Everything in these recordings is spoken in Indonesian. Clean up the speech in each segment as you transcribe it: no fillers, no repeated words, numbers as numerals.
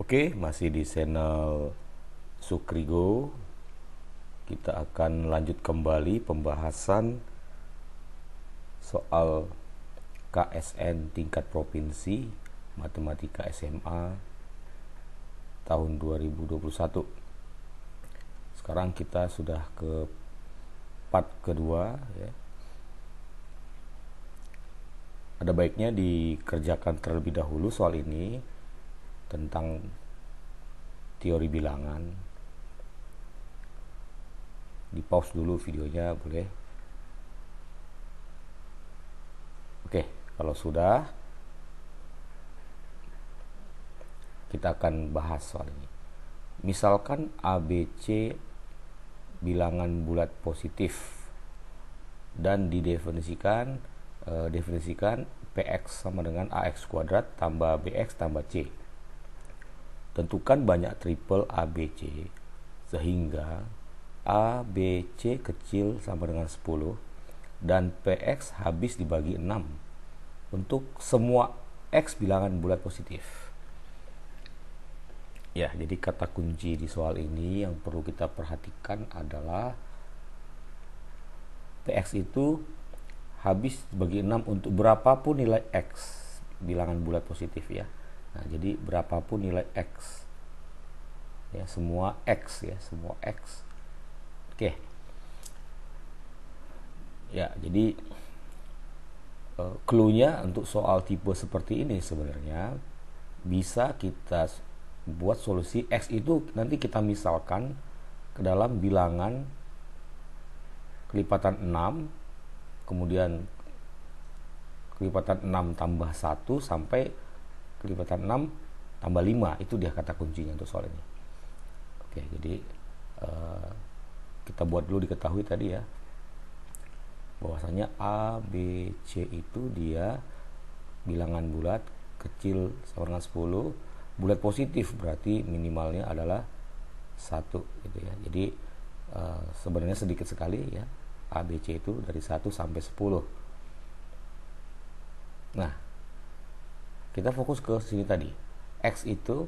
Oke, masih di channel Sukrigo. Kita akan lanjut kembali pembahasan soal KSN tingkat provinsi Matematika SMA tahun 2021. Sekarang kita sudah ke part kedua ya. Ada baiknya dikerjakan terlebih dahulu soal ini tentang teori bilangan. Di pause dulu videonya boleh. Oke, kalau sudah kita akan bahas soal ini. Misalkan ABC bilangan bulat positif dan definisikan PX sama dengan AX kuadrat tambah BX tambah C. Tentukan banyak triple ABC sehingga ABC kecil sama dengan 10 dan PX habis dibagi 6 untuk semua X bilangan bulat positif. Ya, jadi kata kunci di soal ini yang perlu kita perhatikan adalah PX itu habis dibagi 6 untuk berapapun nilai X bilangan bulat positif ya. Nah, jadi berapapun nilai X ya, semua X ya, semua X. Oke. Ya, jadi clue-nya untuk soal tipe seperti ini sebenarnya bisa kita buat solusi X itu nanti kita misalkan ke dalam bilangan kelipatan 6, kemudian kelipatan 6 tambah 1 sampai kelipatan 6 tambah 5. Itu dia kata kuncinya untuk soal ini. Oke, jadi kita buat dulu diketahui tadi ya, bahwasanya A, B, C itu dia bilangan bulat kecil sama dengan 10, bulat positif berarti minimalnya adalah 1 gitu ya. Jadi sebenarnya sedikit sekali ya, A, B, C itu dari 1 sampai 10. Nah, kita fokus ke sini tadi. X itu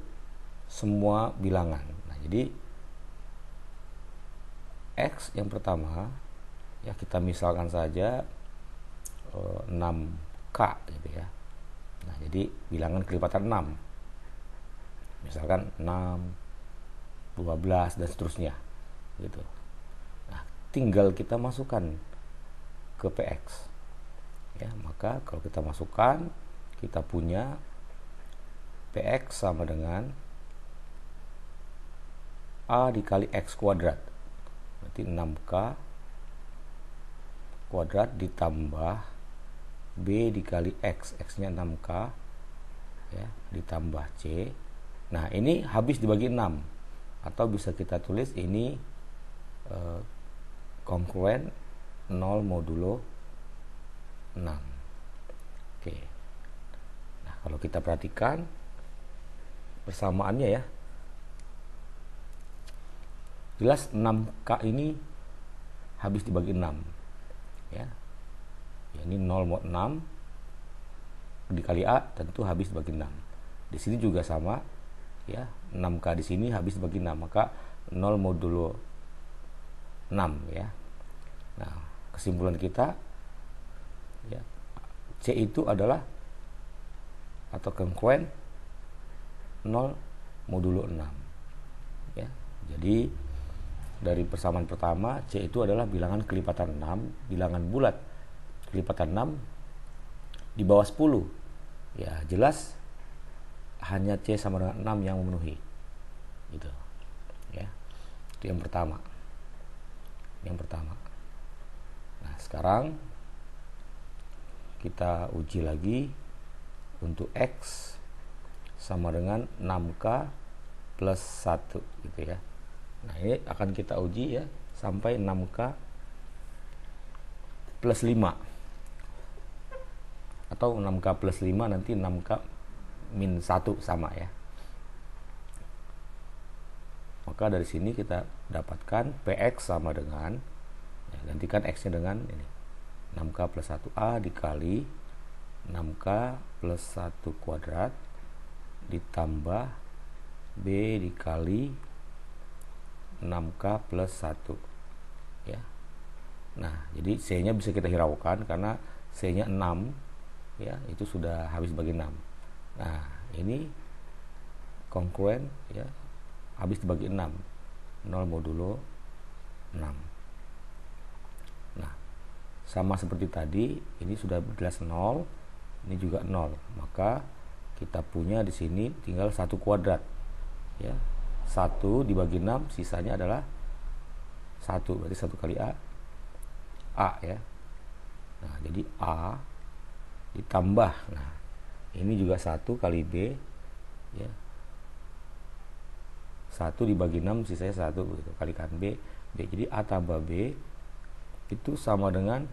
semua bilangan. Nah, jadi X yang pertama ya kita misalkan saja 6K gitu ya. Nah, jadi bilangan kelipatan 6. Misalkan 6, 12 dan seterusnya gitu. Nah, tinggal kita masukkan ke PX. Ya, maka kalau kita masukkan, kita punya PX sama dengan A dikali X kuadrat. Berarti 6K kuadrat ditambah B dikali X, X-nya 6K ya, ditambah C. Nah, ini habis dibagi 6. Atau bisa kita tulis ini kongruen 0 modulo 6. Oke. Nah, kalau kita perhatikan persamaannya ya, jelas 6K ini habis dibagi 6 ya. Ini 0 mod 6 dikali A tentu habis dibagi 6. Di sini juga sama ya, 6K di sini habis dibagi 6, maka 0 modulo 6 ya. Nah, kesimpulan kita ya, C itu adalah atau kongruen 0 modulo 6 ya. Jadi dari persamaan pertama, C itu adalah bilangan kelipatan 6, bilangan bulat kelipatan 6 di bawah 10. Ya, jelas hanya C sama dengan 6 yang memenuhi. Gitu. Ya. Itu yang pertama. Nah, sekarang kita uji lagi untuk X sama dengan 6K plus 1 gitu ya. Nah, ini akan kita uji ya sampai 6K plus 5 atau 6K plus 5 nanti 6K min 1 sama ya. Maka dari sini kita dapatkan PX sama dengan ya, gantikan X-nya dengan ini 6K plus 1A dikali 6K plus 1 kuadrat ditambah B dikali 6K plus 1 ya. Nah, jadi C-nya bisa kita hiraukan karena C-nya 6 ya, itu sudah habis bagi 6. Nah, ini kongruen ya, habis dibagi 6. 0 modulo 6. Nah, sama seperti tadi, ini sudah jelas 0, ini juga 0. Maka kita punya di sini tinggal 1 kuadrat. Ya. 1 dibagi 6, sisanya adalah 1, berarti 1 kali A ya. Nah, jadi A ditambah, nah ini juga 1 kali B ya. 1 dibagi 6 sisanya 1 gitu, kalikan B. Jadi A tambah B itu sama dengan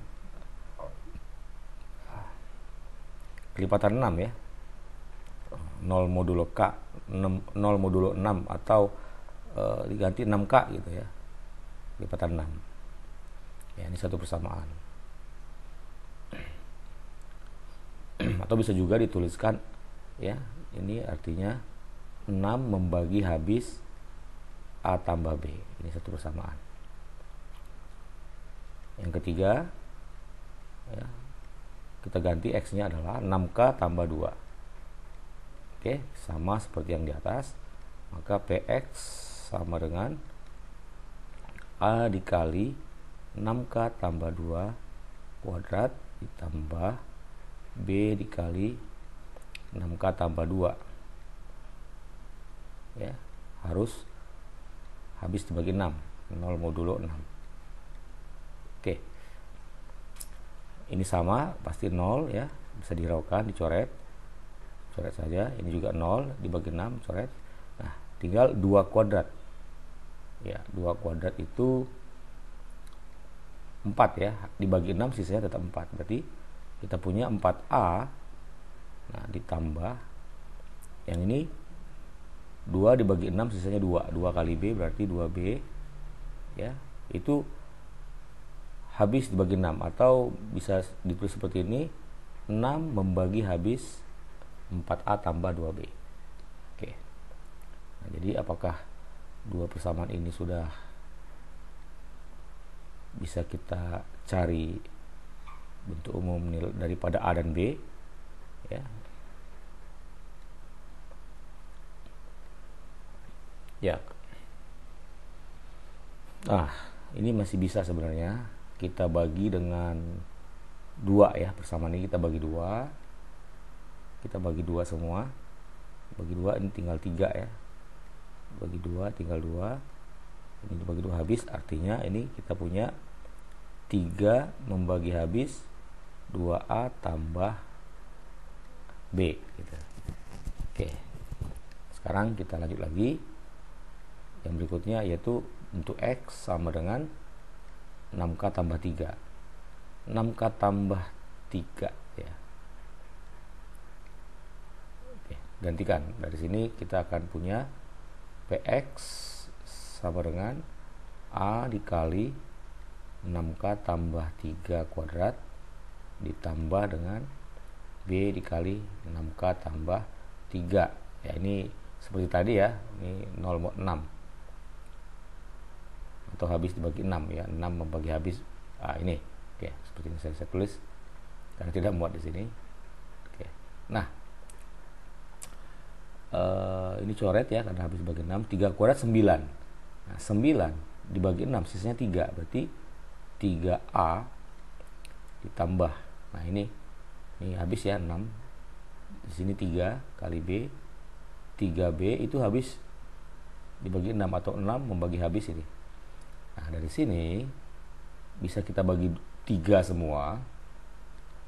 kelipatan 6 ya. 0 modulo K, 0 modulo 6 atau diganti 6K gitu ya. Kelipatan 6. Ya, ini satu persamaan. Atau bisa juga dituliskan ya, ini artinya 6 membagi habis A tambah B. Ini satu persamaan. Yang ketiga ya, kita ganti X-nya adalah 6K tambah 2. Oke, sama seperti yang di atas. Maka PX sama dengan A dikali 6K tambah 2 kuadrat ditambah B dikali 6K tambah 2 ya, harus habis dibagi 6, 0 modulo 6. Oke, ini sama, pasti 0 ya, bisa diraukan, dicoret saja. Ini juga 0 dibagi 6, coret. Nah, tinggal 2 kuadrat ya, 2 kuadrat itu 4 ya, dibagi 6 sisanya tetap 4, berarti kita punya 4A. Nah, ditambah yang ini 2 dibagi 6 sisanya 2 kali B berarti 2B ya, itu habis dibagi 6, atau bisa ditulis seperti ini, 6 membagi habis 4A tambah 2B. Oke. Nah, jadi apakah dua persamaan ini sudah bisa kita cari bentuk umum daripada A dan B ya. Ya. Nah, ini masih bisa sebenarnya kita bagi dengan 2 ya. Persamaan ini kita bagi 2. Kita bagi 2 semua. Bagi 2 ini tinggal 3 ya. Bagi 2 tinggal 2. Ini dibagi 2 habis, artinya ini kita punya 3 membagi habis 2A tambah B gitu. Oke. Sekarang kita lanjut lagi. Yang berikutnya yaitu untuk X sama dengan 6K tambah 3. 6K tambah 3 ya. Oke, gantikan. Dari sini kita akan punya PX sama dengan A dikali 6K tambah 3 kuadrat ditambah dengan B dikali 6K tambah 3. Ya, ini seperti tadi ya, ini 0 mod 6 atau habis dibagi 6 ya, 6 membagi habis ini. Oke, seperti yang saya tulis karena tidak muat di sini. Oke. Nah, ini coret ya karena habis dibagi 6, 3 kuadrat 9. Nah, 9 dibagi 6 sisanya 3, berarti 3A ditambah. Nah, ini habis ya 6. Di sini 3 kali B. 3B itu habis dibagi 6 atau 6 membagi habis ini. Nah, dari sini bisa kita bagi 3 semua.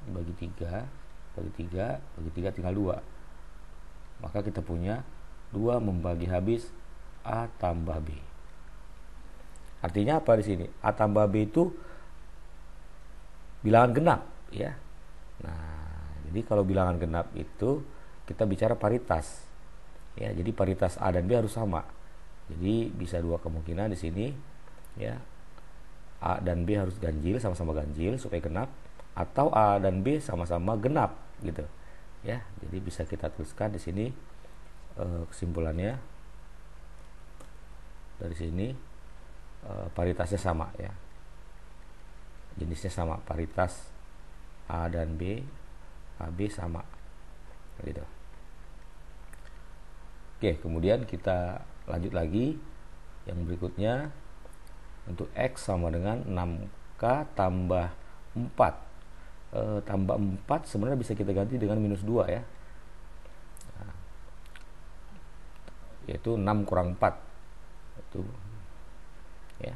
Bagi 3, bagi 3, bagi 3 tinggal 2. Maka kita punya 2 membagi habis A tambah B. Artinya apa di sini? A tambah B itu bilangan genap ya. Nah, jadi kalau bilangan genap itu kita bicara paritas. Ya, jadi paritas A dan B harus sama. Jadi bisa dua kemungkinan di sini ya. A dan B harus ganjil, sama-sama ganjil supaya genap, atau A dan B sama-sama genap gitu. Ya, jadi bisa kita tuliskan di sini kesimpulannya dari sini paritasnya sama ya, jenisnya sama, paritas A dan B, AB sama gitu. Oke, kemudian kita lanjut lagi yang berikutnya. Untuk X sama dengan 6K tambah 4. Tambah 4 sebenarnya bisa kita ganti dengan minus 2 ya, yaitu 6 kurang 4 itu ya,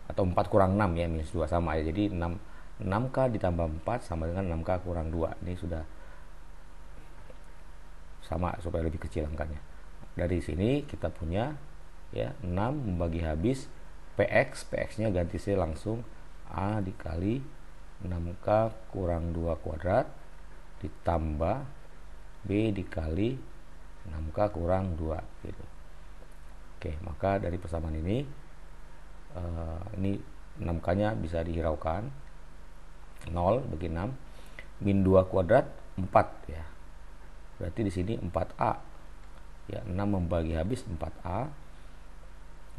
atau 4 kurang 6 ya, minus 2 sama ya. Jadi 6K ditambah 4 sama dengan 6K kurang 2. Ini sudah sama supaya lebih kecil angkanya. Dari sini kita punya ya 6 membagi habis PX nya ganti saya langsung A dikali 6K kurang 2 kuadrat ditambah B dikali 6K kurang 2 gitu. Oke, maka dari persamaan ini 6K nya bisa dihiraukan 0 bagi 6, min 2 kuadrat 4 ya. Berarti di sini 4A ya, 6 membagi habis 4A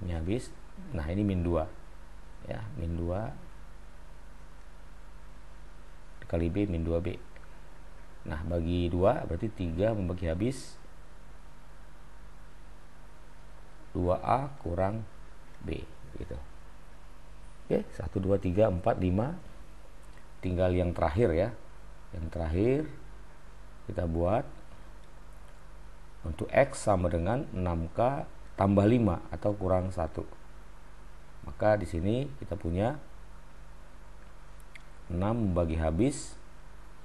ini habis. Nah, ini min 2 ya, min 2 dikali B min 2B. Nah, bagi 2 berarti 3 membagi habis 2A kurang B gitu. Oke, 1 2 3 4 5. Tinggal yang terakhir ya. Yang terakhir kita buat untuk X sama dengan 6K tambah 5 atau kurang 1. Maka di sini kita punya 6 membagi habis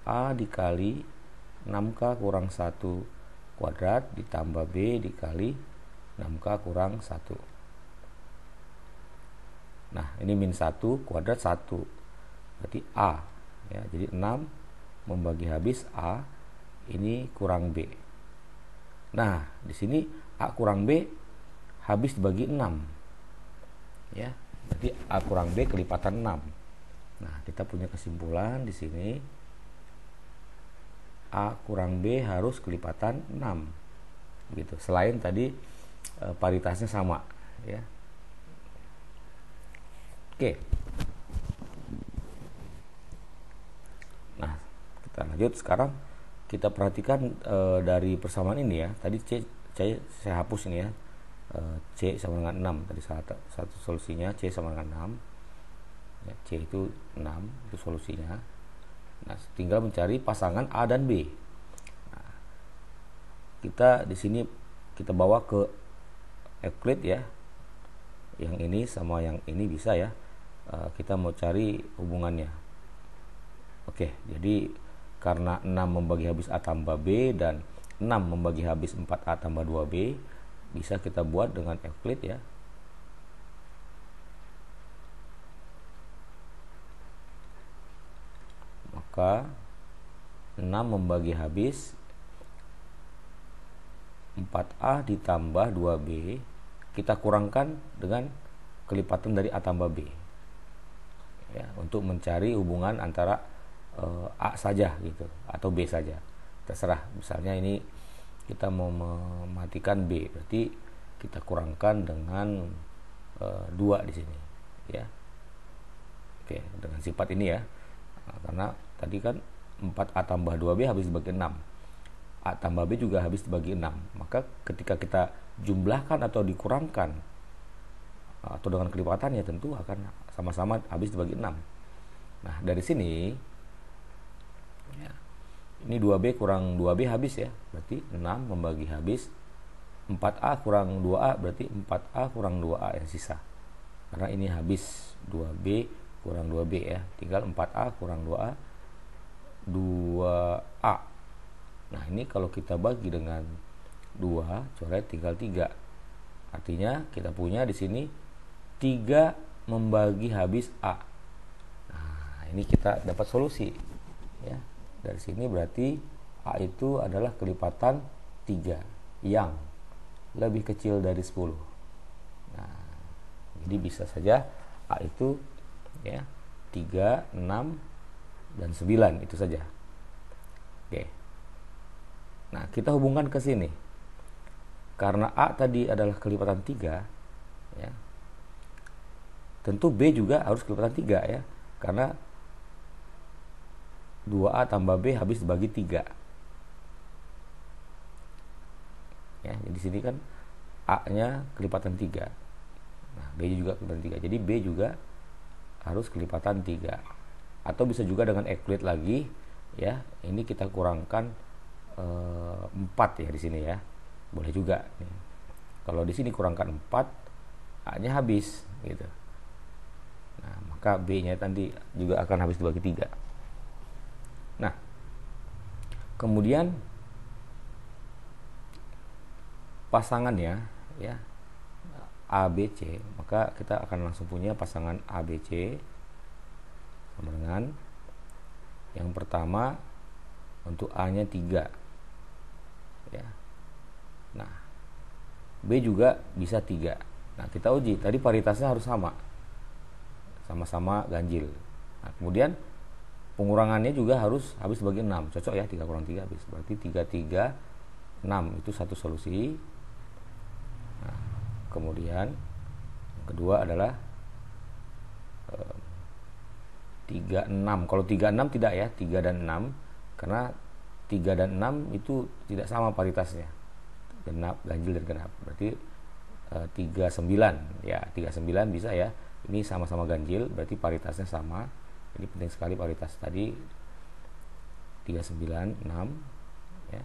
A dikali 6K kurang 1 kuadrat ditambah B dikali 6K kurang 1. Nah, ini min 1 kuadrat 1. Berarti A ya. Jadi 6 membagi habis A ini kurang B. Nah, di sini A kurang B habis dibagi 6. Ya, berarti A kurang B kelipatan 6. Nah, kita punya kesimpulan di sini A kurang B harus kelipatan 6. Gitu. Selain tadi paritasnya sama, ya. Oke. Nah, kita lanjut sekarang. Kita perhatikan dari persamaan ini ya. Tadi saya hapus ini ya. C sama dengan 6 tadi satu solusinya, C sama dengan 6 ya, C itu 6 itu solusinya. Nah, tinggal mencari pasangan A dan B. Nah, kita di sini kita bawa ke Euclid ya, yang ini sama yang ini bisa ya. Kita mau cari hubungannya. Oke, jadi karena 6 membagi habis A tambah B dan 6 membagi habis 4A tambah 2B, bisa kita buat dengan Euclid ya. Maka 6 membagi habis 4A ditambah 2B kita kurangkan dengan kelipatan dari A tambah B ya, untuk mencari hubungan antara A saja gitu atau B saja, terserah. Misalnya ini kita mau mematikan B, berarti kita kurangkan dengan 2 di sini ya. Oke, dengan sifat ini ya. Nah, karena tadi kan 4A tambah 2B habis dibagi 6, A tambah B juga habis dibagi 6. Maka ketika kita jumlahkan atau dikurangkan atau dengan kelipatan ya tentu akan sama-sama habis dibagi 6. Nah, dari sini ya, ini 2B kurang 2B habis ya, berarti 6 membagi habis 4A kurang 2A, berarti 4A kurang 2A yang sisa. Karena ini habis 2B kurang 2B ya, tinggal 4A kurang 2A 2A. Nah, ini kalau kita bagi dengan 2, coret tinggal 3. Artinya kita punya di sini 3 membagi habis A. Nah, ini kita dapat solusi ya. Dari sini berarti A itu adalah kelipatan 3 yang lebih kecil dari 10. Nah, jadi bisa saja A itu ya 3, 6 dan 9 itu saja. Oke. Nah, kita hubungkan ke sini. Karena A tadi adalah kelipatan 3, ya. Tentu B juga harus kelipatan 3 ya, karena 2A tambah B habis dibagi 3 ya. Jadi sini kan A nya kelipatan 3, nah B juga kelipatan 3, jadi B juga harus kelipatan 3. Atau bisa juga dengan equate lagi ya, ini kita kurangkan 4 ya di sini ya, boleh juga nih. Kalau di sini kurangkan 4, A nya habis gitu, nah maka B nya nanti juga akan habis dibagi 3. Nah kemudian pasangannya ya ABC, maka kita akan langsung punya pasangan ABC sama dengan yang pertama untuk A nya 3 ya. Nah B juga bisa 3. Nah kita uji, tadi paritasnya harus sama-sama ganjil. Nah kemudian pengurangannya juga harus habis bagi 6, cocok ya, 3 kurang 3 habis, berarti 3, 3, 6 itu satu solusi. Nah, kemudian yang kedua adalah 3, 6. Kalau 3, 6 tidak ya, 3 dan 6, karena 3 dan 6 itu tidak sama paritasnya, genap, ganjil dan genap. Berarti 39 ya, 39 bisa ya, ini sama-sama ganjil, berarti paritasnya sama. Ini penting sekali paritas tadi, 39, 6 ya.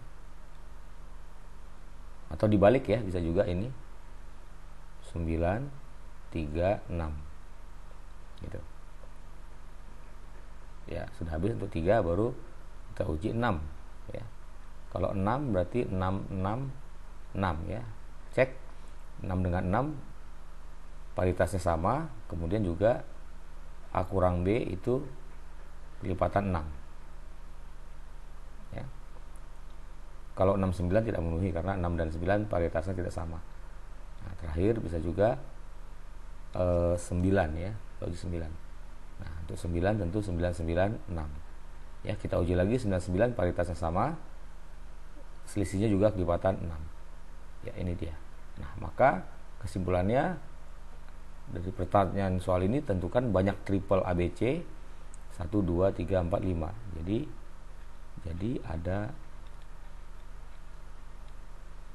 Atau dibalik ya, bisa juga ini 9, 3, 6 gitu ya. Sudah habis untuk 3, baru kita uji 6 ya. Kalau 6 berarti 6, 6, 6 ya. Cek 6 dengan 6 paritasnya sama, kemudian juga A kurang B itu kelipatan 6 ya. Kalau 6, 9 tidak memenuhi, karena 6 dan 9 paritasnya tidak sama. Nah terakhir bisa juga 9 ya, bagi 9. Nah untuk 9 tentu 9, 9, 6 ya. Kita uji lagi, 9, 9 paritasnya sama, selisihnya juga kelipatan 6 ya. Ini dia. Nah maka kesimpulannya dari pertanyaan soal ini, tentukan banyak triple ABC 1, 2, 3, 4, 5. Jadi ada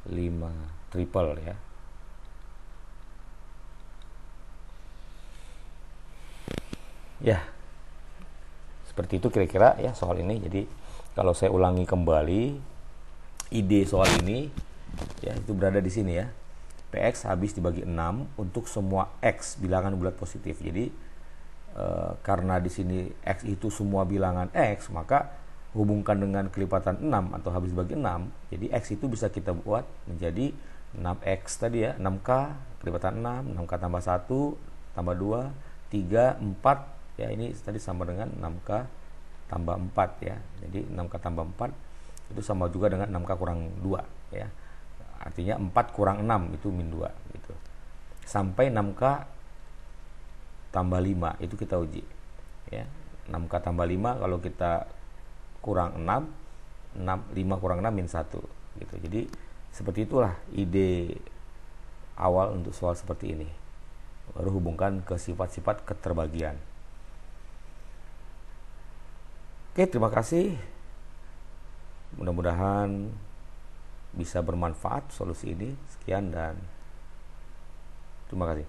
5 triple ya. Ya, seperti itu kira-kira ya soal ini. Jadi kalau saya ulangi kembali ide soal ini ya, itu berada di sini ya. PX habis dibagi 6 untuk semua X bilangan bulat positif. Jadi karena di sini X itu semua bilangan X, maka hubungkan dengan kelipatan 6 atau habis dibagi 6. Jadi X itu bisa kita buat menjadi 6X tadi ya, 6K kelipatan 6, 6K tambah 1 tambah 2, 3, 4 ya. Ini tadi sama dengan 6K tambah 4 ya. Jadi 6K tambah 4 itu sama juga dengan 6K kurang 2 ya. Artinya 4 kurang 6 itu min 2 gitu. Sampai 6K tambah 5 itu kita uji ya. 6K tambah 5 kalau kita kurang 6, 5 kurang 6 min 1 gitu. Jadi seperti itulah ide awal untuk soal seperti ini. Baru hubungkan ke sifat-sifat keterbagian. Oke, terima kasih. Mudah-mudahan bisa bermanfaat solusi ini. Sekian dan terima kasih.